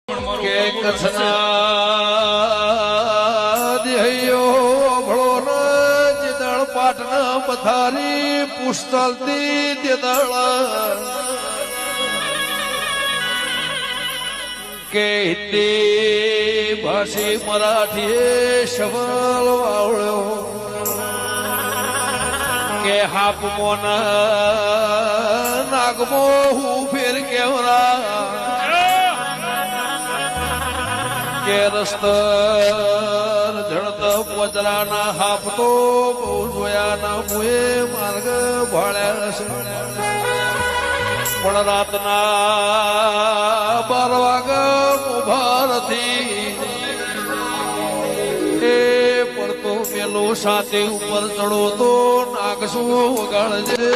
કે કચ્છના દેહયો ભળો ન જેદળ પાટના પથારી પુસ્તલતી તેદળ કે હિન્દી ભાષી મરાઠીએ શબલ વાવળ્યો કે હાપ મોન નાગમો હું ફેર કેવરા કે રસ્તર જળત પોચરાના હાફતો બહુ જોયાના મુએ માર્ગ ભાળ્યા છે પણ રાતના 12 વાગ્યા ઉભારથી એ પડતો પેલો સાથે ઉપર ચડો તો નાગશું વગાડજે